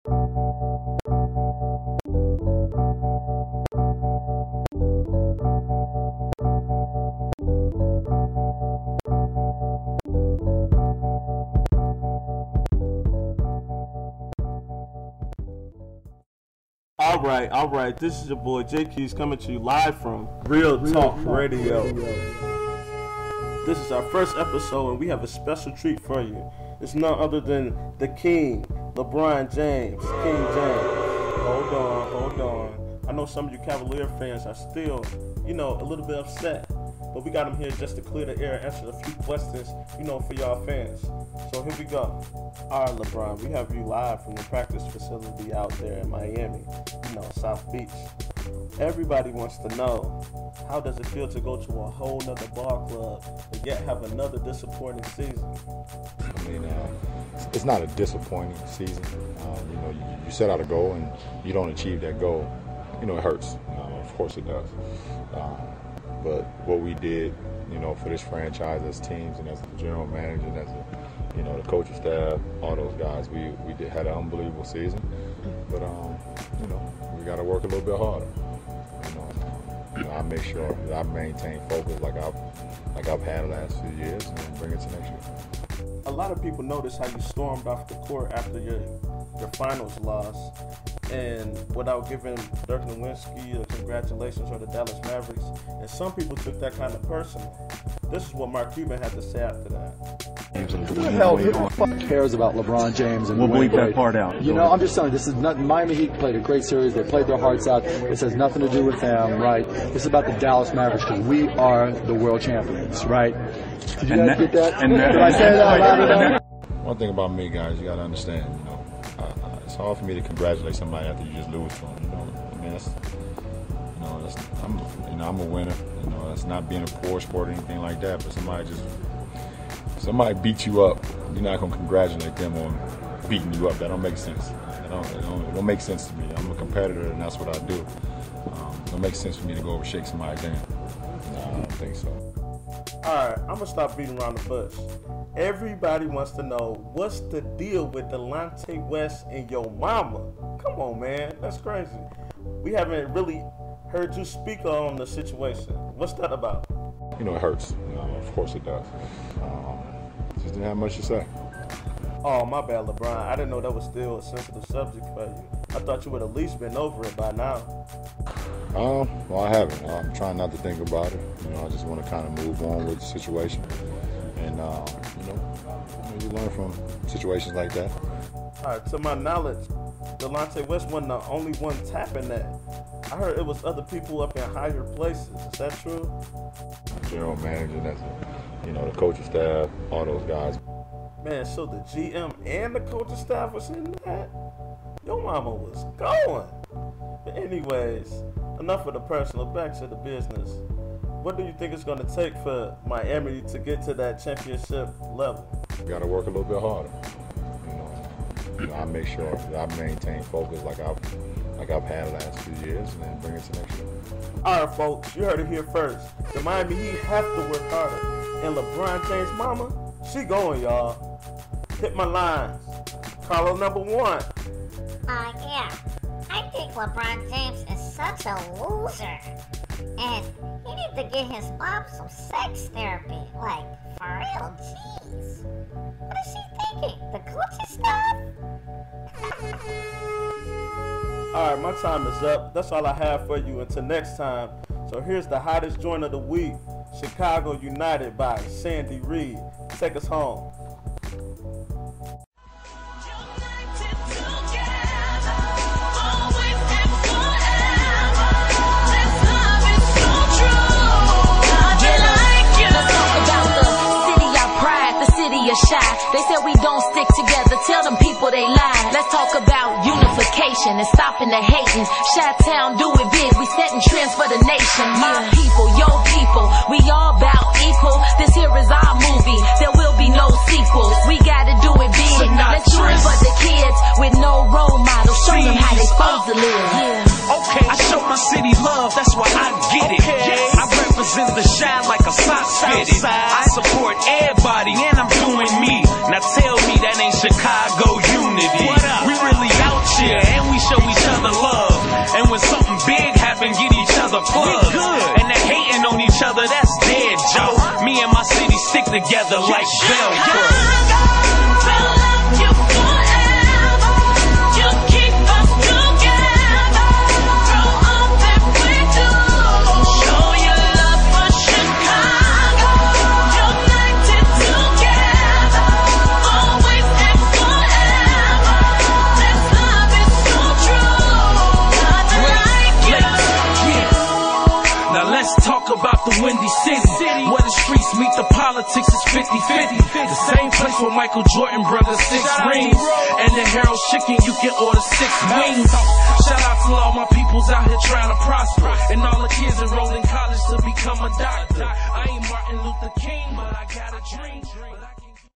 All right. This is your boy JQ's coming to you live from Real Talk Radio. This is our first episode, and we have a special treat for you. It's none other than the King, LeBron James, King James. Hold on. I know some of you Cavalier fans are still, a little bit upset. But we got him here just to clear the air and answer a few questions, for y'all fans. So here we go. All right, LeBron, we have you live from the practice facility out there in Miami, South Beach. Everybody wants to know, how does it feel to go to a whole nother ball club and yet have another disappointing season? I mean, it's not a disappointing season. You set out a goal and you don't achieve that goal. It hurts. Of course it does. But what we did, for this franchise as teams and as the general manager and as the coaching staff, all those guys, we had an unbelievable season. But we got to work a little bit harder. I make sure that I maintain focus like I've had the last few years and bring it to next year. A lot of people noticed how you stormed off the court after your finals loss, and without giving Dirk Nowitzki the congratulations or the Dallas Mavericks, and some people took that kind of personal. This is what Mark Cuban had to say after that. Who the hell cares about LeBron James? And we'll bleep that part out. I'm just telling you, this is not, Miami Heat played a great series. They played their hearts out. This has nothing to do with them, right? This is about the Dallas Mavericks because we are the world champions, right? Did you guys get that? Did I say that out loud? One thing about me, guys, you got to understand, it's hard for me to congratulate somebody after you just lose to them. I'm a winner. It's not being a poor sport or anything like that. But somebody beat you up, you're not gonna congratulate them on beating you up. That don't make sense. It don't make sense to me. I'm a competitor, and that's what I do. It don't make sense for me to go over shake somebody's hand. No, I don't think so. All right, I'm gonna stop beating around the bush. Everybody wants to know, what's the deal with Delonte West and your mama? Come on, man, that's crazy. We haven't really heard you speak on the situation. What's that about? It hurts. Of course it does. Just didn't have much to say. Oh, my bad, LeBron. I didn't know that was still a sensitive subject for you. I thought you would at least been over it by now. Well, I haven't. I'm trying not to think about it. I just want to kind of move on with the situation. And, you learn from situations like that. All right, to my knowledge, Delonte West wasn't the only one tapping that. I heard it was other people up in higher places. Is that true? General manager, that's the coaching staff, all those guys. Man, so the GM and the coaching staff was in that? Your mama was going. But anyways, enough of the personal, back to the business. What do you think it's going to take for Miami to get to that championship level? We got to work a little bit harder. I make sure that I maintain focus like I've had the last few years and then bring it to next year. All right, folks, you heard it here first. The Miami Heat have to work harder. And LeBron James' mama, she going, y'all. Hit my lines. Caller number 1. Yeah. I think LeBron James is such a loser. And he needs to get his mom some sex therapy. Like, for real, jeez. What is she thinking? The Gucci stuff? All right, my time is up. That's all I have for you until next time. So here's the hottest joint of the week, Chicago United by Sandy Reed. Take us home. They said we don't stick together, tell them people they lie. Let's talk about unification and stopping the hating. Chi-Town do it big, we setting trends for the nation. My people, your people, we all bout equal. This here is our movie, there will be no sequels. We gotta do it big, let's do it for the kids with no role models. Show them how they supposed to live. Okay, I show my city love, that's why I get it. I represent the shine like a sock fitted. I support everybody and I'm doing me. Now tell me that ain't Chicago unity. We really out plug. And they hating on each other, that's dead, Joe. Me and my city stick together like Velcro. Let's talk about the Windy City, where the streets meet the politics is 50-50. The same place where Michael Jordan brothers 6 rings, and the Harold Chicken you can order 6 wings. Shout out to all my peoples out here trying to prosper, and all the kids enrolled in college to become a doctor. I ain't Martin Luther King, but I got a dream.